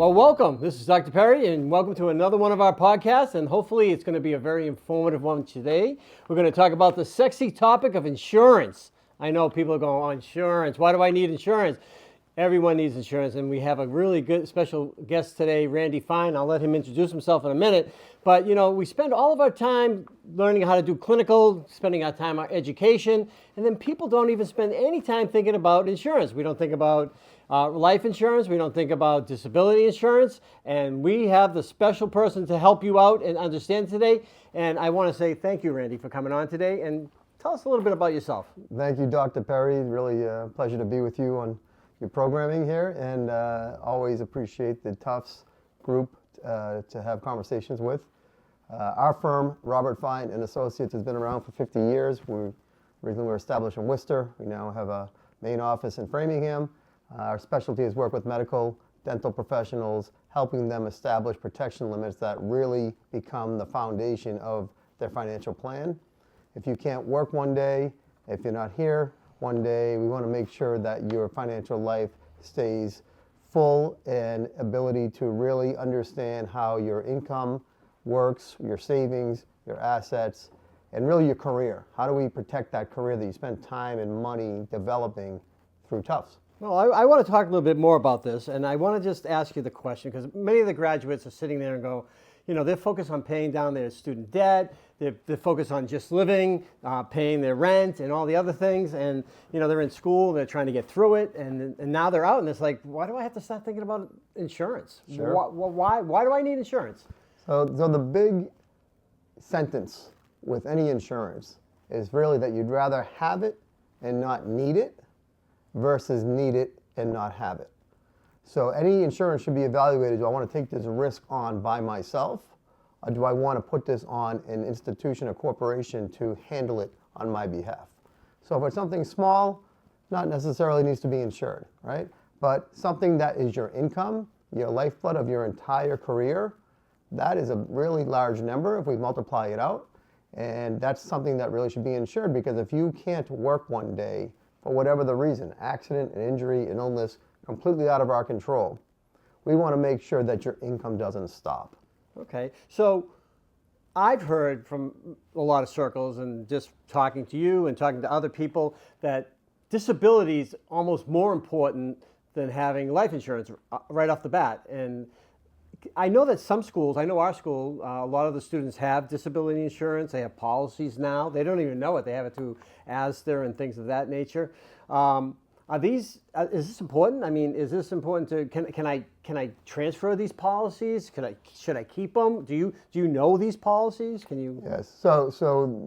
Well, welcome. This is Dr. Perry, and welcome to another one of our podcasts, and hopefully it's going to be a very informative one today. We're going to talk about the sexy topic of insurance. I know people are going, oh, insurance. Why do I need insurance? Everyone needs insurance, and we have a really good special guest today, Randy Fine. I'll let him introduce himself in a minute. But, you know, we spend all of our time learning how to do clinical, spending our time on education, and then people don't even spend any time thinking about insurance. We don't think about life insurance. We don't think about disability insurance. And we have the special person to help you out and understand today. And I want to say thank you, Randy, for coming on today. And tell us a little bit about yourself. Thank you, Dr. Perry. Really a pleasure to be with you on your programming here. And always appreciate the Tufts group to have conversations with. Our firm, Robert Fine and Associates, has been around for 50 years. We originally were established in Worcester. We now have a main office in Framingham. Our specialty is work with medical, dental professionals, helping them establish protection limits that really become the foundation of their financial plan. If you can't work one day, if you're not here one day, we want to make sure that your financial life stays full and ability to really understand how your income works, your savings, your assets, and really your career. How do we protect that career that you spend time and money developing through Tufts? Well, I want to talk a little bit more about this, and I want to just ask you the question, because many of the graduates are sitting there and go, you know, they're focused on paying down their student debt, they're focused on just living, paying their rent, and all the other things, and, you know, they're in school, they're trying to get through it, and now they're out, and it's like, why do I have to start thinking about insurance? Sure. Why do I need insurance? So the big sentence with any insurance is really that you'd rather have it and not need it versus need it and not have it. So any insurance should be evaluated. Do I want to take this risk on by myself, or do I want to put this on an institution, a corporation, to handle it on my behalf? So if it's something small, not necessarily needs to be insured, right? But something that is your income, your lifeblood of your entire career, that is a really large number if we multiply it out. And that's something that really should be insured, because if you can't work one day, for whatever the reason, accident, an injury, an illness, completely out of our control, we want to make sure that your income doesn't stop. Okay, so I've heard from a lot of circles and just talking to you and talking to other people that disability is almost more important than having life insurance right off the bat. And I know that some schools, I know our school, a lot of the students have disability insurance. They have policies now. They don't even know it. They have it through ASDA and things of that nature. Is this important? I mean, is this important to, can I transfer these policies? Should I keep them? Do you know these policies? Can you? Yes, so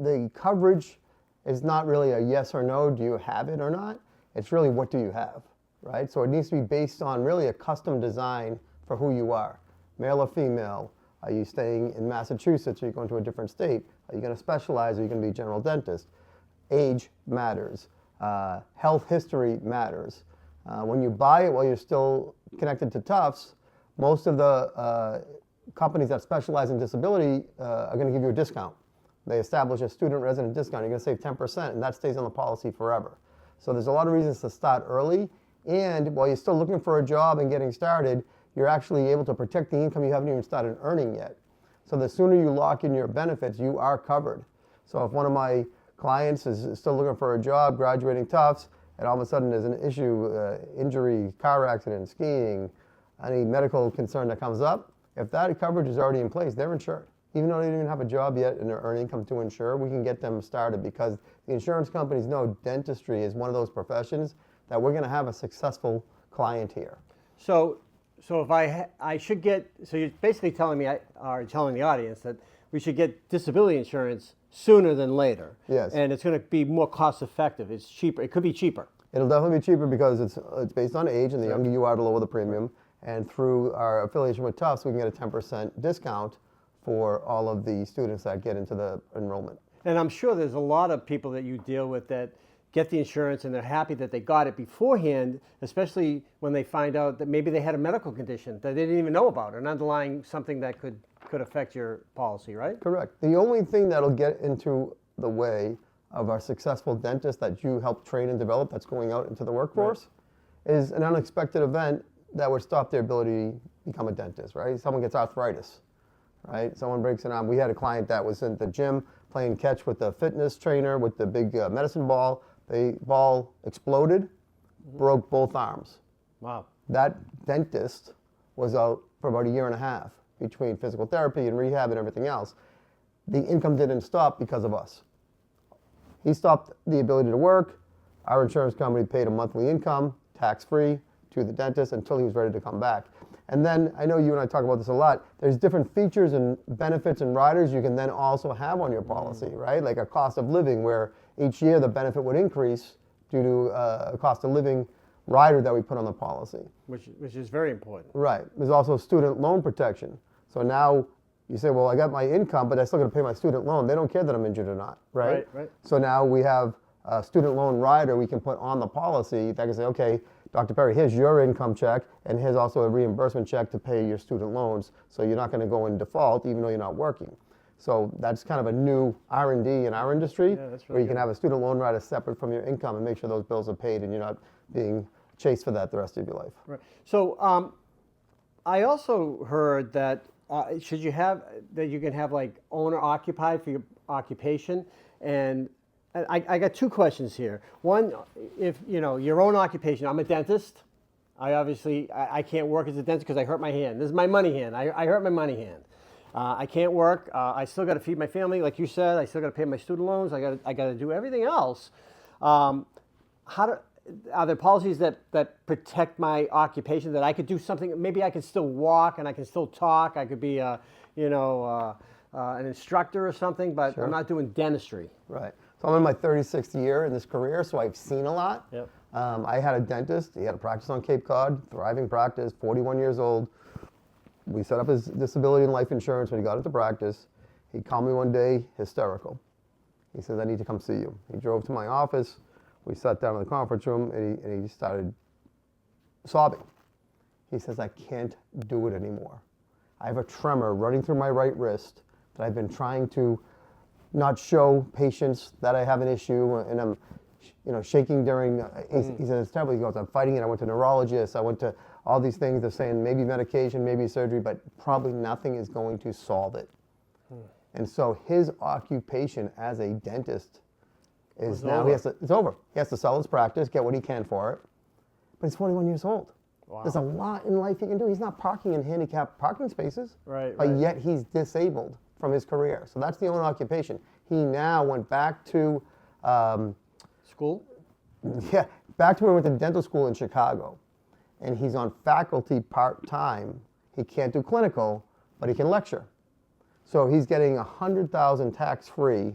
the coverage is not really a yes or no, do you have it or not? It's really, what do you have, right? So it needs to be based on really a custom design for who you are. Male or female? Are you staying in Massachusetts? Are you going to a different state? Are you going to specialize? Are you going to be a general dentist? Age matters. Health history matters. When you buy it while you're still connected to Tufts, most of the companies that specialize in disability are going to give you a discount. They establish a student resident discount. You're going to save 10%, and that stays on the policy forever. So there's a lot of reasons to start early, and while you're still looking for a job and getting started, you're actually able to protect the income you haven't even started earning yet. So the sooner you lock in your benefits, you are covered. So if one of my clients is still looking for a job, graduating Tufts, and all of a sudden there's an issue, injury, car accident, skiing, any medical concern that comes up, if that coverage is already in place, they're insured. Even though they don't even have a job yet and they're earning income to insure, we can get them started, because the insurance companies know dentistry is one of those professions that we're going to have a successful client here. So if I should get, so you're basically telling me, or telling the audience, that we should get disability insurance sooner than later. Yes. And it's going to be more cost effective. It's cheaper. It could be cheaper. It'll definitely be cheaper because it's based on age, and the younger you are, the lower the premium. And through our affiliation with Tufts, we can get a 10% discount for all of the students that get into the enrollment. And I'm sure there's a lot of people that you deal with that get the insurance and they're happy that they got it beforehand, especially when they find out that maybe they had a medical condition that they didn't even know about, an underlying something that could affect your policy, right? Correct. The only thing that'll get into the way of our successful dentist that you help train and develop that's going out into the workforce is an unexpected event that would stop their ability to become a dentist, right? Someone gets arthritis, right? Someone breaks an arm. We had a client that was in the gym playing catch with the fitness trainer with the big medicine ball. The ball exploded, broke both arms. Wow. That dentist was out for about a year and a half between physical therapy and rehab and everything else. The income didn't stop because of us. He stopped the ability to work. Our insurance company paid a monthly income, tax-free, to the dentist until he was ready to come back. And then, I know you and I talk about this a lot, there's different features and benefits and riders you can then also have on your policy, right? Like a cost of living, where each year the benefit would increase due to a cost of living rider that we put on the policy. Which is very important. Right. There's also student loan protection. So now you say, well, I got my income, but I still got to pay my student loan. They don't care that I'm injured or not, right? Right. So now we have a student loan rider we can put on the policy that can say, okay, Dr. Perry, here's your income check, and here's also a reimbursement check to pay your student loans, so you're not going to go in default even though you're not working. So that's kind of a new R&D in our industry, where you can have a student loan rider separate from your income and make sure those bills are paid and you're not being chased for that the rest of your life. Right. So I also heard that you can have like owner occupied for your occupation, and I got two questions here. One, if your own occupation, I'm a dentist. I can't work as a dentist because I hurt my hand. This is my money hand. I hurt my money hand. I can't work. I still got to feed my family, like you said. I still got to pay my student loans. I got to do everything else. Are there policies that protect my occupation, that I could do something? Maybe I could still walk and I can still talk. I could be an instructor or something, but Sure. I'm not doing dentistry. Right. So I'm in my 36th year in this career, so I've seen a lot. Yep. I had a dentist. He had a practice on Cape Cod, thriving practice, 41 years old. We set up his disability and life insurance when he got into practice. He called me one day, hysterical. He says, I need to come see you. He drove to my office. We sat down in the conference room, and he started sobbing. He says, I can't do it anymore. I have a tremor running through my right wrist that I've been trying to not show patients that I have an issue, and I'm shaking during, he said, it's terrible. He goes, I'm fighting it. I went to neurologists. I went to all these things. They're saying maybe medication, maybe surgery, but probably nothing is going to solve it. And so his occupation as a dentist is now, it's over. He has to sell his practice, get what he can for it. But he's 41 years old. Wow. There's a lot in life he can do. He's not parking in handicapped parking spaces. Right. But yet he's disabled from his career. So that's the only occupation. He now went back to School? Yeah, back to where he went to dental school in Chicago. And he's on faculty part-time. He can't do clinical, but he can lecture. So he's getting $100,000 tax-free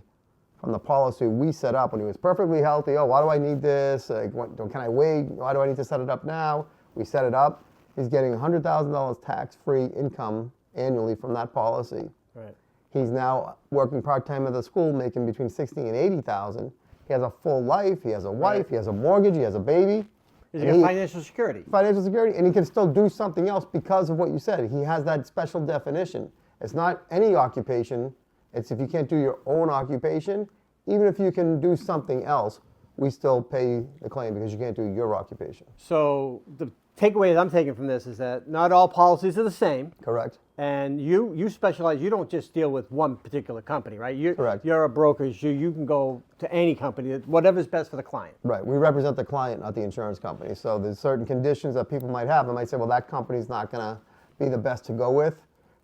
from the policy we set up when he was perfectly healthy. Oh, why do I need this? Can I wait? Why do I need to set it up now? We set it up. He's getting $100,000 tax-free income annually from that policy. Right. He's now working part-time at the school, making between $60,000 and $80,000. He has a full life. He has a wife. Right. He has a mortgage. He has a baby. He's got financial security. Financial security, and he can still do something else because of what you said. He has that special definition. It's not any occupation. It's if you can't do your own occupation, even if you can do something else, we still pay the claim because you can't do your occupation. So the takeaway that I'm taking from this is that not all policies are the same. Correct. And you specialize. You don't just deal with one particular company, right? Correct. You're a broker. You can go to any company, whatever's best for the client. Right. We represent the client, not the insurance company. So there's certain conditions that people might have. They might say, well, that company's not going to be the best to go with.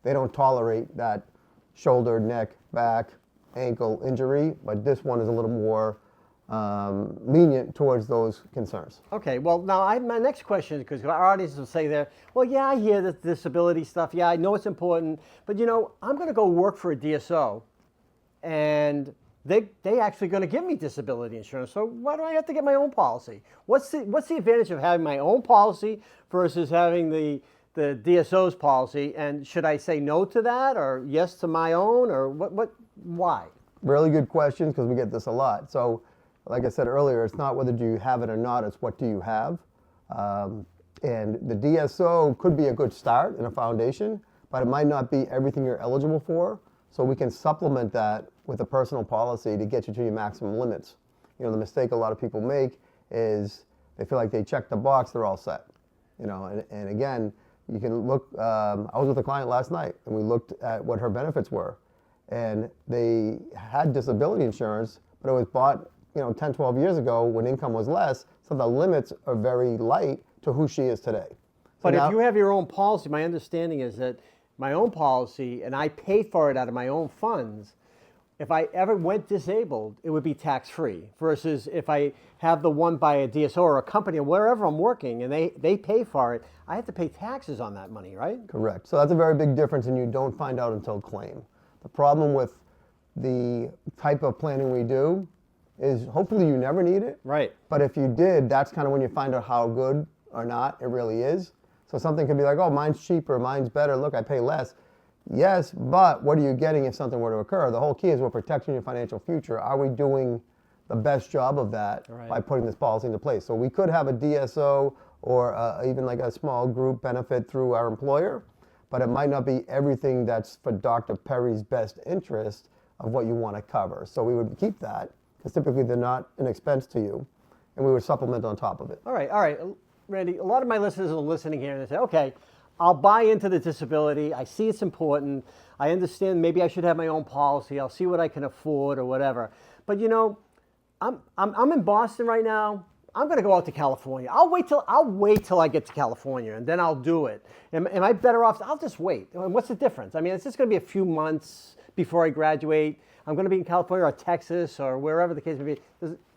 They don't tolerate that shoulder, neck, back, ankle injury, but this one is a little more lenient towards those concerns. Okay, well, now my next question, because our audience will say there, well, yeah, I hear the disability stuff. Yeah, I know it's important, but I'm going to go work for a DSO, and they actually going to give me disability insurance. So why do I have to get my own policy? What's the advantage of having my own policy versus having the DSO's policy? And should I say no to that or yes to my own, or why? Really good questions, because we get this a lot. So, like I said earlier, it's not whether do you have it or not, it's what do you have. And the DSO could be a good start and a foundation, but it might not be everything you're eligible for. So we can supplement that with a personal policy to get you to your maximum limits. The mistake a lot of people make is they feel like they check the box, they're all set. And again, you can look, I was with a client last night and we looked at what her benefits were, and they had disability insurance, but it was bought 10, 12 years ago when income was less, so the limits are very light to who she is today. But if you have your own policy, my understanding is that my own policy, and I pay for it out of my own funds, if I ever went disabled, it would be tax-free, versus if I have the one by a DSO or a company or wherever I'm working and they pay for it, I have to pay taxes on that money, right? Correct. So that's a very big difference, and you don't find out until claim. The problem with the type of planning we do is hopefully you never need it. Right. But if you did, that's kind of when you find out how good or not it really is. So something could be like, oh, mine's cheaper, mine's better, look, I pay less. Yes, but what are you getting if something were to occur? The whole key is we're protecting your financial future. Are we doing the best job of that by putting this policy into place? So we could have a DSO or even like a small group benefit through our employer, but it might not be everything that's for Dr. Perry's best interest of what you want to cover. So we would keep that, because typically they're not an expense to you, and we would supplement on top of it. All right. Randy, a lot of my listeners are listening here and they say, okay, I'll buy into the disability. I see it's important. I understand maybe I should have my own policy. I'll see what I can afford or whatever. But I'm in Boston right now. I'm going to go out to California. I'll wait till I get to California, and then I'll do it. Am I better off? I'll just wait. And what's the difference? I mean, it's just going to be a few months before I graduate. I'm going to be in California or Texas or wherever the case may be.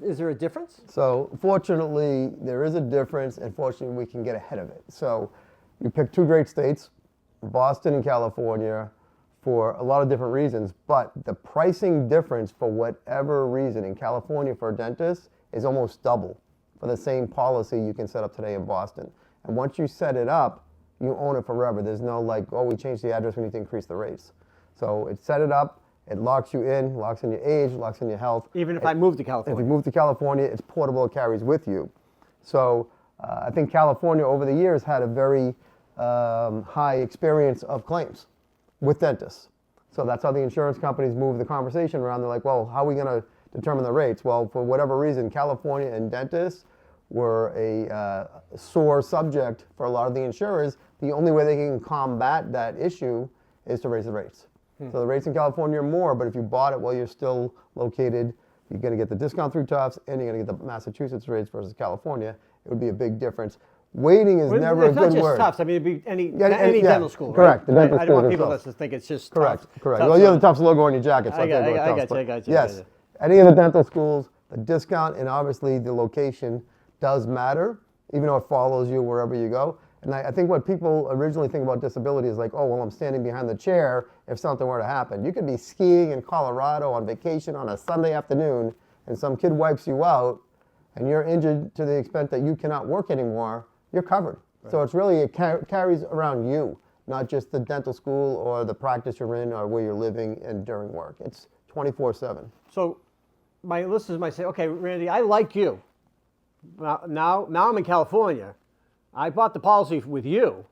Is there a difference? So fortunately, there is a difference, and fortunately, we can get ahead of it. So you pick two great states, Boston and California, for a lot of different reasons, but the pricing difference for whatever reason in California for a dentist is almost double for the same policy you can set up today in Boston. And once you set it up, you own it forever. There's no like, oh, we changed the address, we need to increase the rates. So it's set it up, it locks you in, locks in your age, locks in your health. Even if I move to California? If you move to California, it's portable, it carries with you. So I think California over the years had a very high experience of claims with dentists. So that's how the insurance companies move the conversation around. They're like, well, how are we going to determine the rates? Well, for whatever reason, California and dentists were a sore subject for a lot of the insurers. The only way they can combat that issue is to raise the rates. So the rates in California are more, but if you bought it while you're still located, you're going to get the discount through Tufts, and you're going to get the Massachusetts rates versus California. It would be a big difference. Waiting is never a good word. It's not just Tufts. I mean, it'd be any dental school, right? Correct. The dental I don't want people themselves. to think it's just Correct. Tufts. Correct. Well, you have the Tufts logo on your jacket, so I got you. Yes, any of the dental schools, the discount and obviously the location does matter, even though it follows you wherever you go. And I think what people originally think about disability is like, oh, well, I'm standing behind the chair if something were to happen. You could be skiing in Colorado on vacation on a Sunday afternoon, and some kid wipes you out, and you're injured to the extent that you cannot work anymore, you're covered. Right. So it's really, it carries around you, not just the dental school or the practice you're in or where you're living and during work. It's 24/7. So my listeners might say, okay, Randy, I like you. Now I'm in California. I bought the policy with you.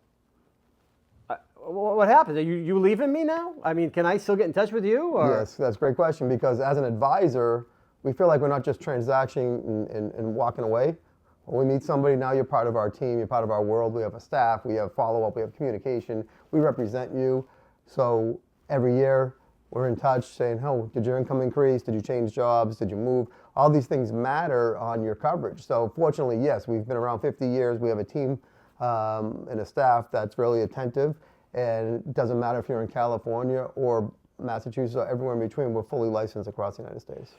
What happened? Are you leaving me now? I mean, can I still get in touch with you? Or? Yes, that's a great question, because as an advisor, we feel like we're not just transacting and walking away. When we meet somebody, now you're part of our team, you're part of our world. We have a staff, we have follow-up, we have communication. We represent you. So every year, we're in touch saying, oh, did your income increase? Did you change jobs? Did you move? All these things matter on your coverage. So fortunately, yes, we've been around 50 years. We have a team and a staff that's really attentive. And it doesn't matter if you're in California or Massachusetts or everywhere in between. We're fully licensed across the United States.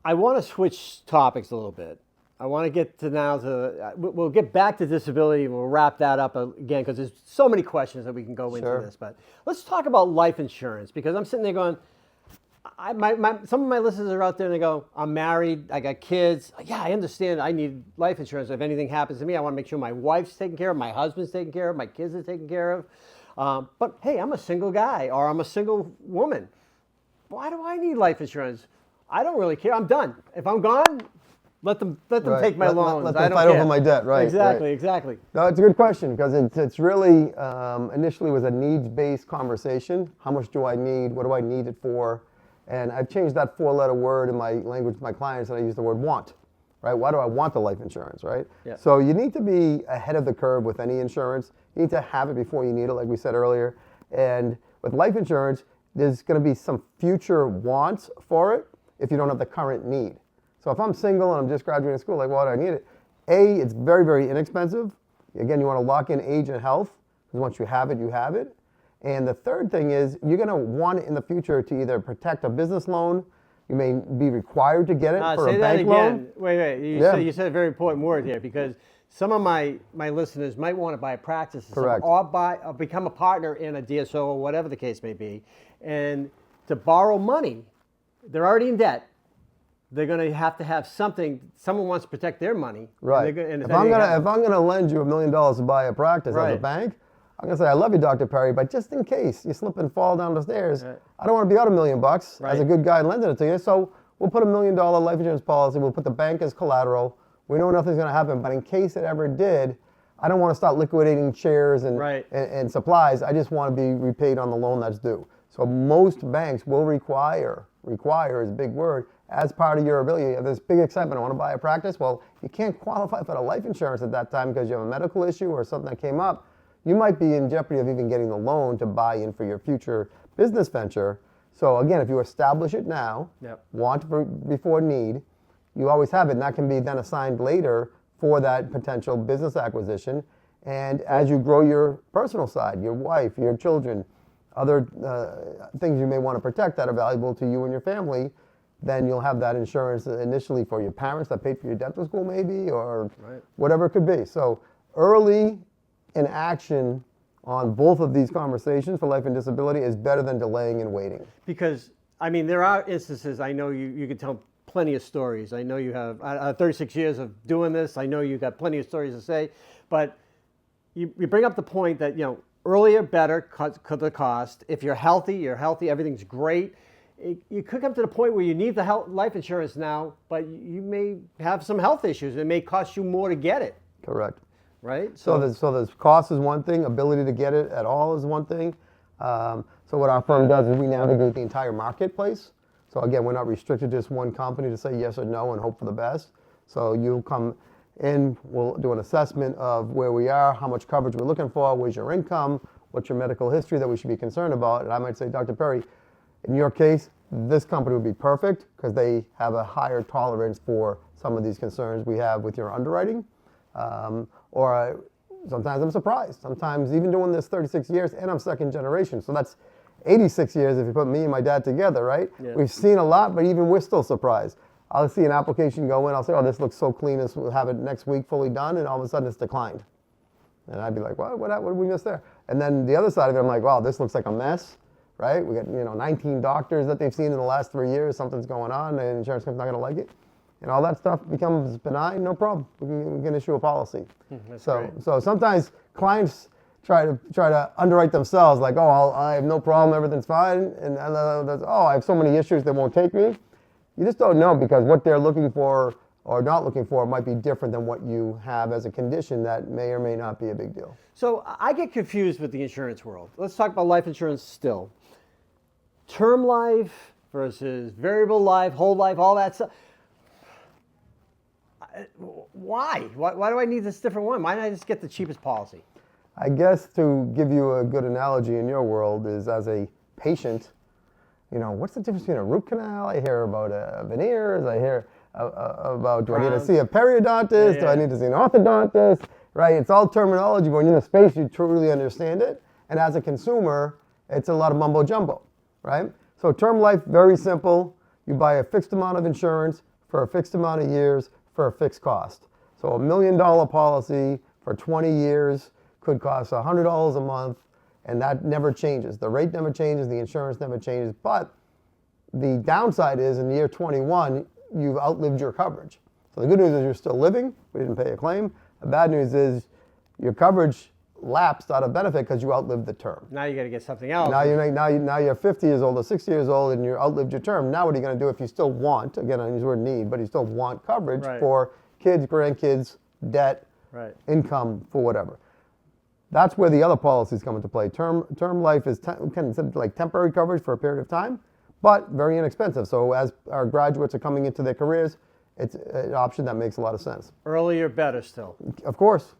I want to switch topics a little bit. I want to get to we'll get back to disability and we'll wrap that up again, because there's so many questions that we can go into this. But let's talk about life insurance, because I'm sitting there going, some of my listeners are out there and they go, I'm married, I got kids. Yeah, I understand I need life insurance. If anything happens to me, I want to make sure my wife's taken care of, my husband's taken care of, my kids are taken care of. But hey, I'm a single guy or I'm a single woman. Why do I need life insurance? I don't really care. I'm done. If I'm gone, let them take my loans. Let them fight over my debt, right? Exactly. No, it's a good question, because it's really, initially was a needs-based conversation. How much do I need? What do I need it for? And I've changed that four-letter word in my language to my clients, and I use the word want. right? Why do I want the life insurance, right? Yeah. So you need to be ahead of the curve with any insurance. You need to have it before you need it, like we said earlier. And with life insurance, there's going to be some future wants for it if you don't have the current need. So if I'm single and I'm just graduating school, like, why do I need it? A, it's very, very inexpensive. Again, you want to lock in age and health, because once you have it, you have it. And the third thing is you're going to want it in the future to either protect a business loan. You may be required to get it for a bank loan. Wait. You said a very important word here, because some of my listeners might want to buy a practice Correct. or become a partner in a DSO or whatever the case may be. And to borrow money, they're already in debt. They're going to have something. Someone wants to protect their money. Right. If I'm gonna lend you $1 million to buy a practice as a bank, I'm gonna say, I love you, Dr. Perry, but just in case you slip and fall down the stairs, I don't want to be out $1 million as a good guy lending it to you. So we'll put $1 million life insurance policy. We'll put the bank as collateral. We know nothing's gonna happen, but in case it ever did, I don't want to start liquidating chairs and supplies. I just want to be repaid on the loan that's due. So most banks will require is a big word, as part of your ability. You have this big excitement, I want to buy a practice. Well, you can't qualify for the life insurance at that time because you have a medical issue or something that came up. You might be in jeopardy of even getting the loan to buy in for your future business venture. So again, if you establish it now, want before need, you always have it, and that can be then assigned later for that potential business acquisition. And as you grow your personal side, your wife, your children, other things you may want to protect that are valuable to you and your family, then you'll have that insurance initially for your parents that paid for your dental school maybe, or whatever it could be. So early in action on both of these conversations for life and disability is better than delaying and waiting. Because, I mean, there are instances, I know you can tell plenty of stories. I know you have 36 years of doing this. I know you've got plenty of stories to say, but you bring up the point that, earlier better, cut the cost. If you're healthy, everything's great. You could come to the point where you need the life insurance now, but you may have some health issues. It may cost you more to get it. Correct. Right? So the cost is one thing, ability to get it at all is one thing. So what our firm does is we navigate the entire marketplace. So again, we're not restricted to just one company to say yes or no and hope for the best. So you'll come in, we'll do an assessment of where we are, how much coverage we're looking for, where's your income, what's your medical history that we should be concerned about. And I might say, Dr. Perry, in your case, this company would be perfect because they have a higher tolerance for some of these concerns we have with your underwriting. Sometimes I'm surprised. Sometimes even doing this 36 years and I'm second generation. So that's 86 years if you put me and my dad together, right? Yeah. We've seen a lot, but even we're still surprised. I'll see an application go in, I'll say, oh, this looks so clean, we'll have it next week fully done, and all of a sudden it's declined. And I'd be like, what did we miss there? And then the other side of it, I'm like, wow, this looks like a mess, right? We got 19 doctors that they've seen in the last 3 years, something's going on, and the insurance company's not gonna like it. And all that stuff becomes benign, no problem. We can issue a policy. So sometimes clients try to underwrite themselves, like, oh, I have no problem, everything's fine, and oh, I have so many issues, they won't take me. You just don't know, because what they're looking for or not looking for might be different than what you have as a condition that may or may not be a big deal. So I get confused with the insurance world. Let's talk about life insurance still. Term life versus variable life, whole life, all that stuff. Why? Why do I need this different one? Why don't I just get the cheapest policy? I guess to give you a good analogy in your world is, as a patient, what's the difference between a root canal? I hear about veneers. I hear about, do I need to see a periodontist? Do I need to see an orthodontist? Right? It's all terminology, but when you're in the space, you truly understand it. And as a consumer, it's a lot of mumbo jumbo, right? So term life, very simple. You buy a fixed amount of insurance for a fixed amount of years for a fixed cost. So $1 million policy for 20 years could cost $100 a month, and that never changes. The rate never changes, the insurance never changes, but the downside is in year 21, you've outlived your coverage. So the good news is you're still living, we didn't pay a claim. The bad news is your coverage lapsed out of benefit because you outlived the term. Now you got to get something else. Now you're 50 years old or 60 years old and you outlived your term. Now what are you going to do if you still want, again I use the word need, but you still want coverage for kids, grandkids, debt, income, for whatever. That's where the other policies come into play. Term life is like temporary coverage for a period of time, but very inexpensive. So as our graduates are coming into their careers, it's an option that makes a lot of sense. Earlier, better still. Of course,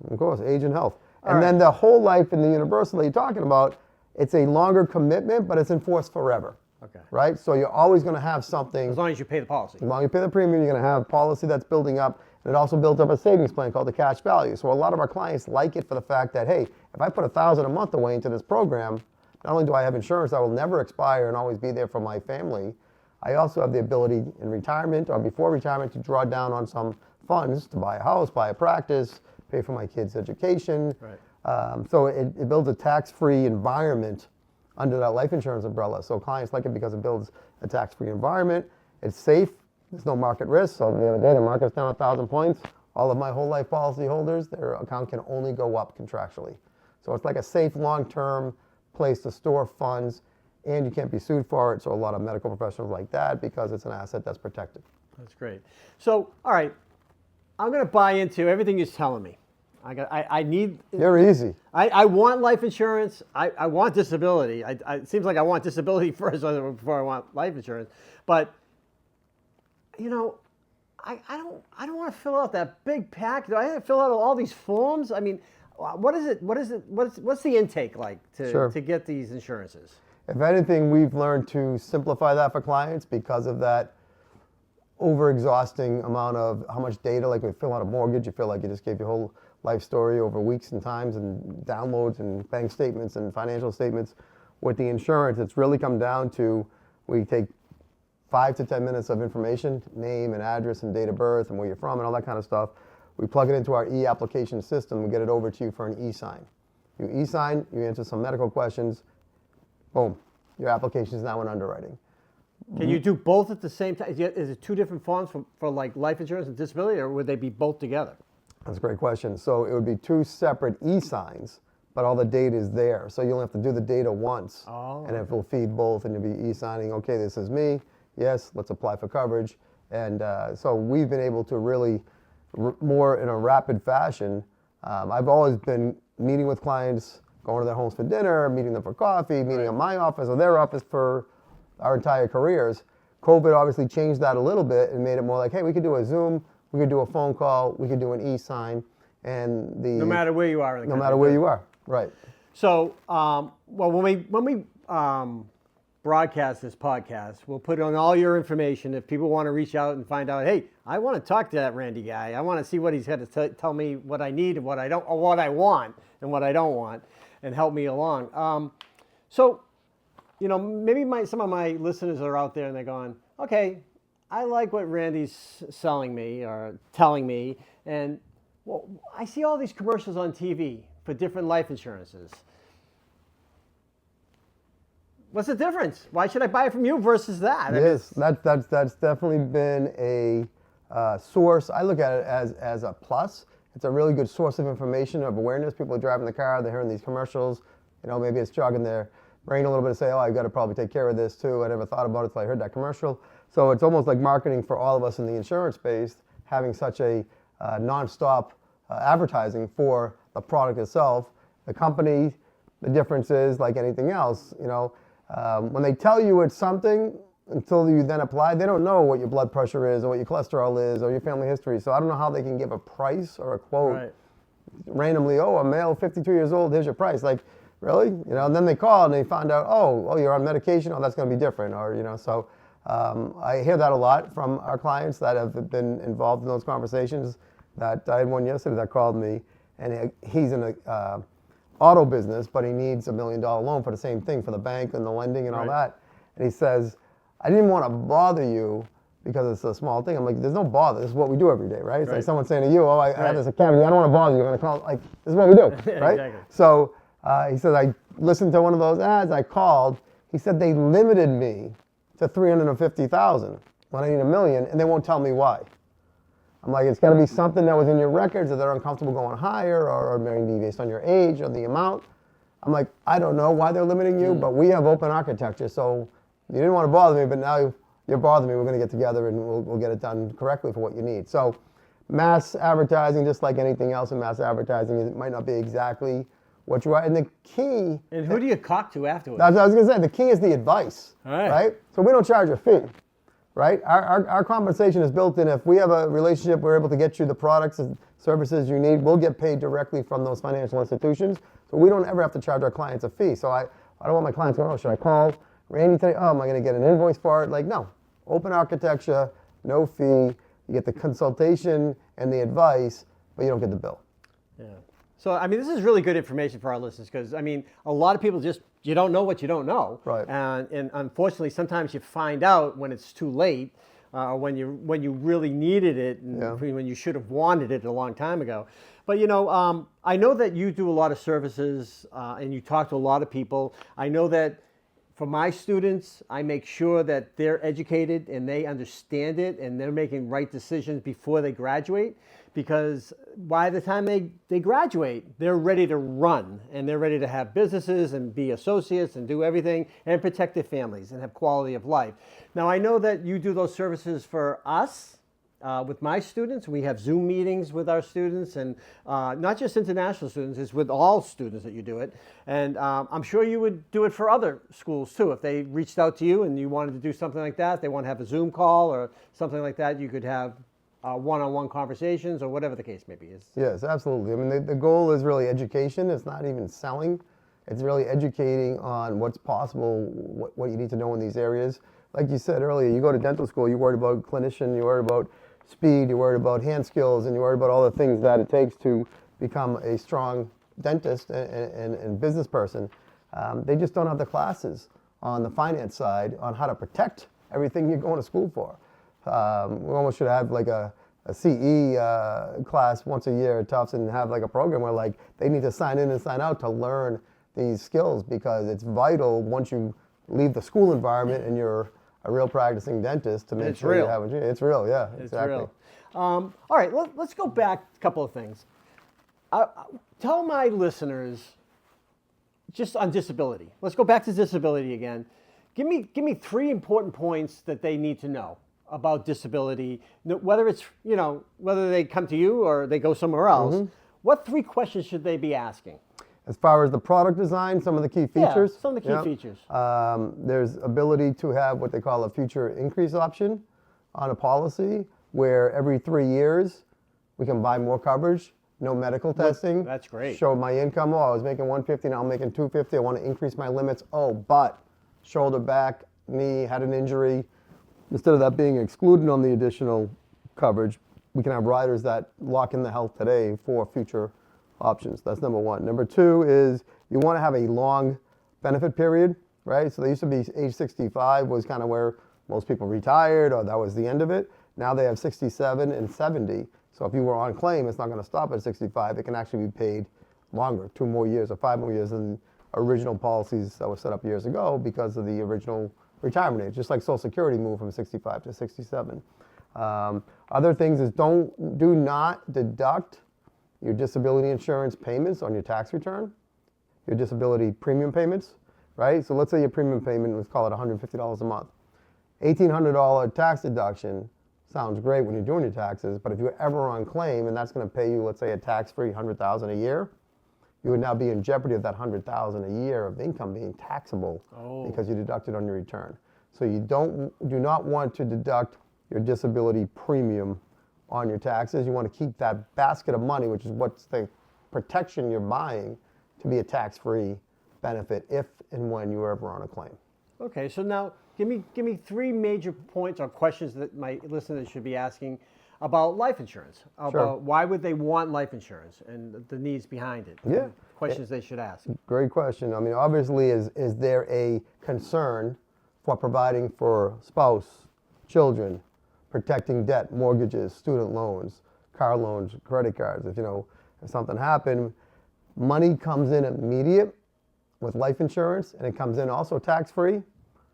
age and health. All And then right. the whole life in the universal that you're talking about, it's a longer commitment, but it's enforced forever. Okay. Right? So you're always going to have something. As long as you pay the policy. As long as you pay the premium, you're going to have policy that's building up. And it also builds up a savings plan called the cash value. So a lot of our clients like it for the fact that, hey, if I put $1,000 a month away into this program, not only do I have insurance that will never expire and always be there for my family, I also have the ability in retirement or before retirement to draw down on some funds to buy a house, buy a practice, pay for my kids' education. Right. So it builds a tax-free environment under that life insurance umbrella. So clients like it because it builds a tax-free environment. It's safe. There's no market risk. So the other day, the market's down 1,000 points. All of my whole life policy holders, their account can only go up contractually. So it's like a safe, long-term place to store funds, and you can't be sued for it. So a lot of medical professionals like that because it's an asset that's protected. That's great. So, all right, I'm going to buy into everything you're telling me. I need. You're easy. I want life insurance. I want disability. It seems like I want disability first before I want life insurance. But, you know, I don't want to fill out that big pack. Do I have to fill out all these forms? I mean, what is it? What's the intake like to get these insurances? If anything, we've learned to simplify that for clients because of that over-exhausting amount of how much data. Like when you fill out a mortgage, you feel like you just gave your whole life story over weeks and times and downloads and bank statements and financial statements. With the insurance, it's really come down to we take 5 to 10 minutes of information, name and address and date of birth and where you're from and all that kind of stuff. We plug it into our e-application system. We get it over to you for an e-sign. You e-sign, you answer some medical questions, boom, your application is now in underwriting. Can you do both at the same time? Is it two different forms for like life insurance and disability, or would they be both together? That's a great question. So it would be 2 separate e-signs, but all the data is there. So you'll have to do the data once, and it will feed both, and you'll be e-signing, okay, this is me, yes, let's apply for coverage. And so we've been able to really, more in a rapid fashion. I've always been meeting with clients, going to their homes for dinner, meeting them for coffee, meeting at my office or their office for our entire careers. COVID obviously changed that a little bit and made it more like, hey, we could do a Zoom, we could do a phone call, we could do an e-sign, and no matter where you are in the country. No matter where you are, right. So, well, when we broadcast this podcast, we'll put on all your information. If people want to reach out and find out, hey, I want to talk to that Randy guy. I want to see what he's got to tell me what I need and what I don't, or what I want and what I don't want, and help me along. So, you know, maybe some of my listeners are out there and they're going, okay, I like what Randy's selling me or telling me, and well, I see all these commercials on TV for different life insurances. What's the difference? Why should I buy it from you versus that? Yes, that's definitely been a source. I look at it as a plus. It's a really good source of information, of awareness. People are driving the car, they're hearing these commercials. You know, maybe it's jogging their brain a little bit to say, oh, I've got to probably take care of this too. I never thought about it until I heard that commercial. So it's almost like marketing for all of us in the insurance space, having such a nonstop advertising for the product itself. The company, the difference is like anything else, you know, when they tell you it's something, until you then apply, they don't know what your blood pressure is or what your cholesterol is or your family history. So I don't know how they can give a price or a quote randomly. Oh, a male, 52 years old, here's your price. Like, really? You know, and then they call and they find out, oh, you're on medication. Oh, that's going to be different. Or, you know, so I hear that a lot from our clients that have been involved in those conversations. That I had one yesterday that called me, and he's in a auto business, but he needs $1 million loan for the same thing, for the bank and the lending and all that. And he says, I didn't want to bother you because it's a small thing. I'm like, there's no bother. This is what we do every day, right? It's like someone saying to you, oh, I have this cavity. I don't want to bother you. I'm going to call. Like, this is what we do, right? Exactly. So he says, I listened to one of those ads. I called. He said they limited me to $350,000 when I need $1 million, and they won't tell me why. I'm like, it's got to be something that was in your records that they're uncomfortable going higher, or maybe based on your age or the amount. I'm like, I don't know why they're limiting you, but we have open architecture, so you didn't want to bother me, but now you're bothering me. We're going to get together and we'll get it done correctly for what you need. So mass advertising, just like anything else in mass advertising, it might not be exactly what you are. And the key... And who do you talk to afterwards? That's what I was going to say. The key is the advice, right? So we don't charge a fee. right? Our compensation is built in. If we have a relationship, we're able to get you the products and services you need. We'll get paid directly from those financial institutions. So we don't ever have to charge our clients a fee. So I don't want my clients going, oh, should I call Randy today? Oh, am I going to get an invoice for it? Like, no. Open architecture, no fee. You get the consultation and the advice, but you don't get the bill. Yeah. So, I mean, this is really good information for our listeners because, I mean, a lot of people just, you don't know what you don't know. Right. And unfortunately, sometimes you find out when it's too late, when you really needed it, and when you should have wanted it a long time ago. But, you know, I know that you do a lot of services and you talk to a lot of people. I know that for my students, I make sure that they're educated and they understand it and they're making right decisions before they graduate, because by the time they graduate, they're ready to run and they're ready to have businesses and be associates and do everything and protect their families and have quality of life. Now, I know that you do those services for us. With my students, we have Zoom meetings with our students, and not just international students, it's with all students that you do it. And I'm sure you would do it for other schools too. If they reached out to you and you wanted to do something like that, they want to have a Zoom call or something like that, you could have one-on-one conversations or whatever the case may be. Yes, absolutely. I mean, the goal is really education. It's not even selling. It's really educating on what's possible, what you need to know in these areas. Like you said earlier, you go to dental school, you're worried about clinician, you're worried about speed, you're worried about hand skills, and you're worried about all the things that it takes to become a strong dentist and business person. They just don't have the classes on the finance side on how to protect everything you're going to school for. We almost should have like a CE class once a year at Tufts and have like a program where like they need to sign in and sign out to learn these skills, because it's vital once you leave the school environment and you're a real practicing dentist to make sure you have it. It's real, yeah, exactly. It's real. All right, let's go back a couple of things. Tell my listeners just on disability. Let's go back to disability again. Give me 3 important points that they need to know about disability, whether it's, you know, whether they come to you or they go somewhere else. Mm-hmm. What 3 questions should they be asking? As far as the product design, some of the key features. Yeah, some of the key features. There's ability to have what they call a future increase option on a policy, where every 3 years we can buy more coverage, no medical testing. That's great. Show my income. Oh, I was making 150, now I'm making 250. I want to increase my limits. Oh, but shoulder, back, knee, had an injury. Instead of that being excluded on the additional coverage, we can have riders that lock in the health today for future options. That's number 1. Number 2 is you want to have a long benefit period, right? So they used to be age 65 was kind of where most people retired, or that was the end of it. Now they have 67 and 70. So if you were on claim, it's not going to stop at 65. It can actually be paid longer, 2 more years or 5 more years than original policies that were set up years ago because of the original retirement age, just like Social Security moved from 65 to 67. Other things is do not deduct your disability insurance payments on your tax return, your disability premium payments, right? So let's say your premium payment, let's call it $150 a month. $1,800 tax deduction sounds great when you're doing your taxes, but if you're ever on claim and that's going to pay you, let's say, a tax-free $100,000 a year, you would now be in jeopardy of that $100,000 a year of income being taxable because you deducted on your return. So you do not want to deduct your disability premium on your taxes. You want to keep that basket of money, which is what's the protection you're buying, to be a tax-free benefit if and when you are ever on a claim. Okay, so now give me 3 major points or questions that my listeners should be asking about life insurance. About why would they want life insurance and the needs behind it. Yeah. Questions they should ask. Great question. I mean, obviously, is there a concern for providing for spouse, children, protecting debt, mortgages, student loans, car loans, credit cards? If something happened, money comes in immediate with life insurance, and it comes in also tax-free.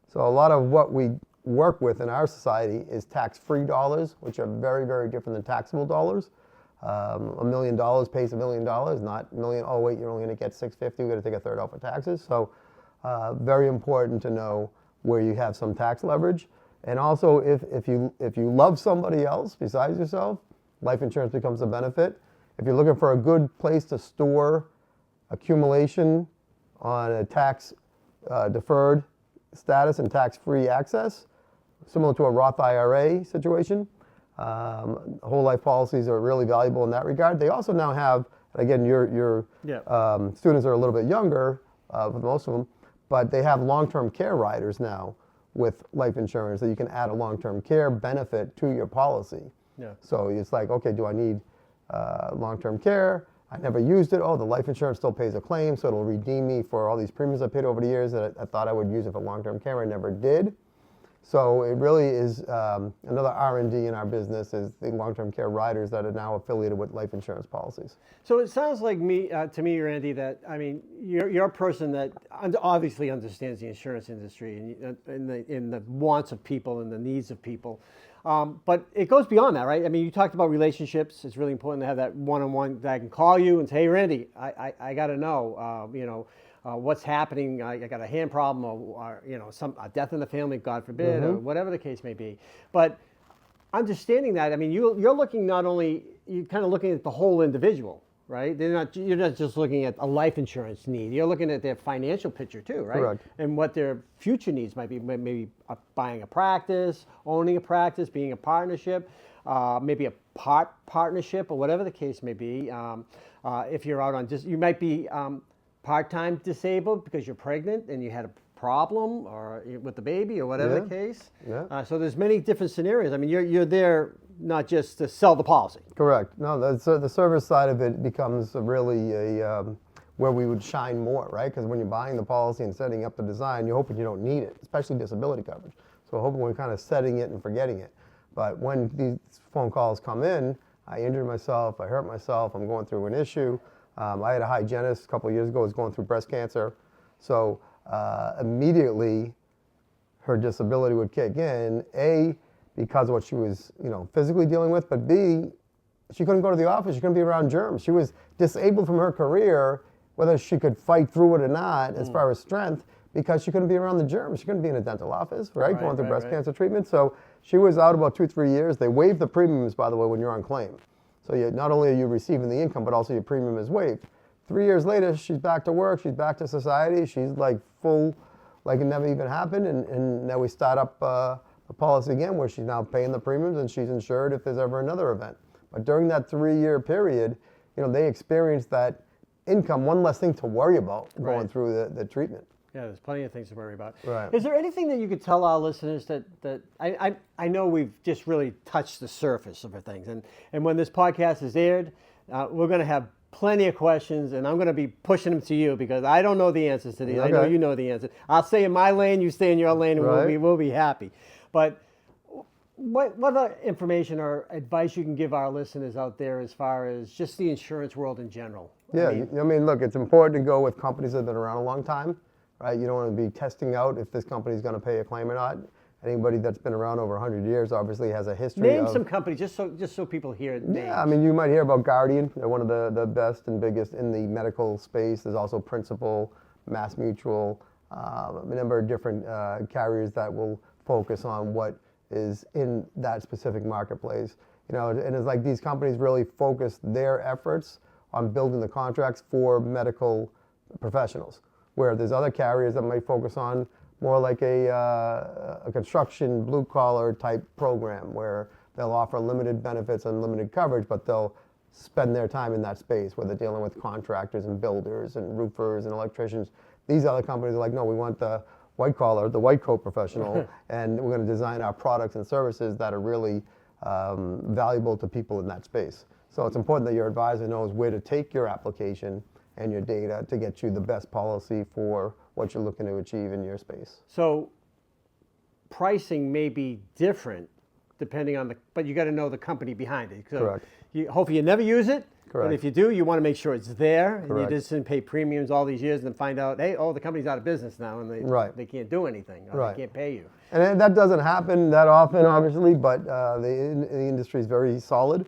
So a lot of what we work with in our society is tax-free dollars, which are very, very different than taxable dollars. $1 million pays $1 million, not $1 million. Oh wait, you're only going to get $650. We're going to take a third off of taxes. So very important to know where you have some tax leverage. And also, if you love somebody else besides yourself, life insurance becomes a benefit. If you're looking for a good place to store accumulation on a tax deferred status and tax-free access, similar to a Roth IRA situation. Whole life policies are really valuable in that regard. They also now have, again, your students are a little bit younger, for most of them, but they have long-term care riders now with life insurance that you can add a long-term care benefit to your policy. Yeah. So it's like, okay, do I need long-term care? I never used it. Oh, the life insurance still pays a claim, so it'll redeem me for all these premiums I paid over the years that I thought I would use it for long-term care. I never did. So it really is another R&D in our business is the long-term care riders that are now affiliated with life insurance policies. So it sounds like to me, Randy, that I mean, you're a person that obviously understands the insurance industry and the wants of people and the needs of people. But it goes beyond that, right? I mean, you talked about relationships. It's really important to have that one-on-one that I can call you and say, hey, Randy, I got to know, what's happening. I got a hand problem or a death in the family, God forbid, or whatever the case may be. But understanding that, I mean, you're looking you're kind of looking at the whole individual, right? You're not just looking at a life insurance need. You're looking at their financial picture too, right? Correct. And what their future needs might be, maybe buying a practice, owning a practice, being a partnership, maybe a partnership or whatever the case may be. If you're out on you might be part-time disabled because you're pregnant and you had a problem or with the baby or whatever the case. Yeah. So there's many different scenarios. I mean, you're there not just to sell the policy. Correct. No, the service side of it becomes really where we would shine more, right? Because when you're buying the policy and setting up the design, you're hoping you don't need it, especially disability coverage. So we're hoping we're kind of setting it and forgetting it. But when these phone calls come in, I injured myself, I hurt myself, I'm going through an issue. I had a hygienist a couple of years ago who was going through breast cancer. So immediately her disability would kick in, A, because of what she was physically dealing with, but B, she couldn't go to the office, she couldn't be around germs. She was disabled from her career, whether she could fight through it or not, as far as strength, because she couldn't be around the germs. She couldn't be in a dental office, right? Going through breast cancer treatment. So she was out about 2-3 years. They waive the premiums, by the way, when you're on claim. So not only are you receiving the income, but also your premium is waived. 3 years later, she's back to work, she's back to society, she's like full, like it never even happened, and now we start up a policy again where she's now paying the premiums and she's insured if there's ever another event. But during that 3-year period, they experienced that income, one less thing to worry about going through the treatment. Yeah, there's plenty of things to worry about. Right. Is there anything that you could tell our listeners that I know we've just really touched the surface of things, and when this podcast is aired, we're going to have plenty of questions, and I'm going to be pushing them to you because I don't know the answers to these. Okay. I know you know the answers. I'll stay in my lane, you stay in your lane, and we'll be happy. But what other information or advice you can give our listeners out there as far as just the insurance world in general? Yeah, I mean, look, it's important to go with companies that have been around a long time, right? You don't want to be testing out if this company is going to pay a claim or not. Anybody that's been around over 100 years obviously has a history. Name some companies, just so people hear names. Yeah, I mean, you might hear about Guardian. They're one of the best and biggest in the medical space. There's also Principal, Mass Mutual, a number of different carriers that will focus on what is in that specific marketplace. And it's like these companies really focus their efforts on building the contracts for medical professionals, where there's other carriers that might focus on more like a construction blue-collar type program where they'll offer limited benefits and limited coverage, but they'll spend their time in that space where they're dealing with contractors and builders and roofers and electricians. These other companies are like, no, we want the white collar, the white coat professional, and we're going to design our products and services that are really valuable to people in that space. So it's important that your advisor knows where to take your application and your data to get you the best policy for what you're looking to achieve in your space. So pricing may be different depending on but you got to know the company behind it. So Correct. Hopefully you never use it. Correct. But if you do, you want to make sure it's there. Correct. And you just didn't pay premiums all these years and then find out, hey, the company's out of business now and they can't do anything. Or they can't pay you. And that doesn't happen that often, obviously, but the industry is very solid.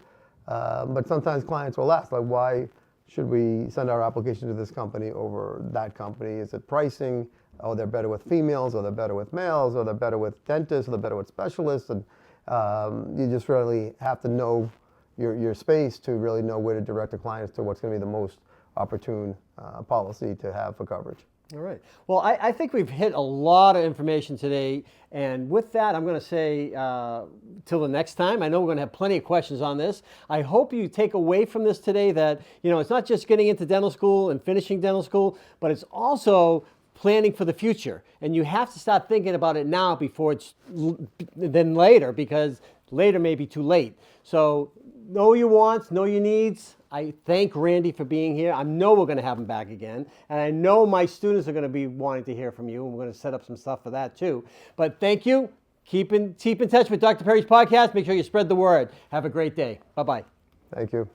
But sometimes clients will ask, like, why should we send our application to this company over that company? Is it pricing? Oh, they're better with females, or they're better with males, or they're better with dentists, or they're better with specialists. And you just really have to know your space to really know where to direct the clients to what's going to be the most opportune policy to have for coverage. All right. Well, I think we've hit a lot of information today. And with that, I'm going to say till the next time. I know we're going to have plenty of questions on this. I hope you take away from this today that, it's not just getting into dental school and finishing dental school, but it's also planning for the future. And you have to start thinking about it now before it's then later, because later may be too late. So know your wants, know your needs. I thank Randy for being here. I know we're going to have him back again. And I know my students are going to be wanting to hear from you. And we're going to set up some stuff for that too. But thank you. Keep in touch with Dr. Perry's podcast. Make sure you spread the word. Have a great day. Bye-bye. Thank you.